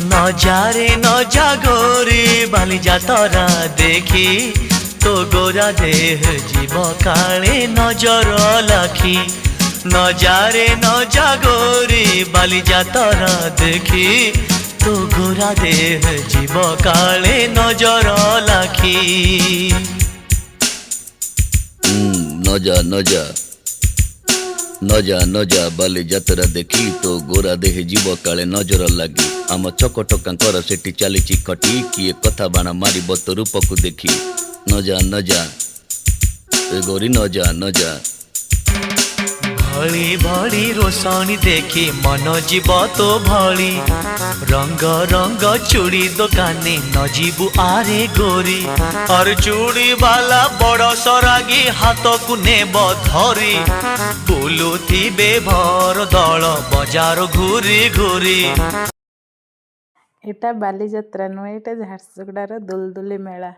नजारे नजा गोरी बाली जातरा देखी तो गोरा देह जीव काले नजर लाखी। नजारे नजा गोरी बाली जातरा देखी तो गोरा देह जीव काले नजर लाखी। नजा नजा नजा नजा बाली जातरा देखी तो गोरा देह जीव काले नजर लगी। आम चकटकांकर सेठी चलीची खटी किए कथा बाण मारी बत रूप को देखी। नजा नजा ए गोरी नजा नजा। भली भली रोशनी देखी मन जीव तो भली रंग रंग चूड़ी दुकानी न जीवु आरे गोरी। और चूड़ी वाला बड़ सरागी हाथ को नेब धरी बुलुथिबे भर दल बजार घूरी घूरी। एटा बालीजात्रा नुहे, एटा झारसुगुड़ार दुलदुली मेला।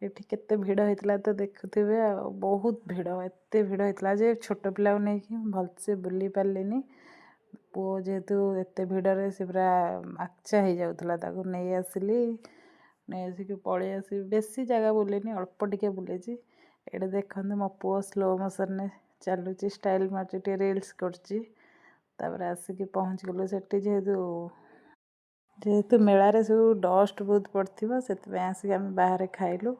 एठी केते भिड़ होइतला तो देखुथिबे, बहुत भिड़, एते भिड़ होइतला जे छोट पिला को नेकी भलसे बुली पारलिनी। पुओ जेहेतु एते भिड़रे से पूरा आकचा हो जाउतला, ताको नहीं आसिली, नहीं आसिक पळेई आसी। बेसी जगह बुलिनी, अल्प टिके बुलेची। एटा देखंतु मो पुओ स्लो मोशन ने चलुची, स्टाइल मारची, टे रील्स करची। तापर आसिक पहुँच गलु सेठी। जेहेतु मेलारे सब डस्ट बहुत पड़थिबो, सेति आसिक आमे बाहरे खाइलु।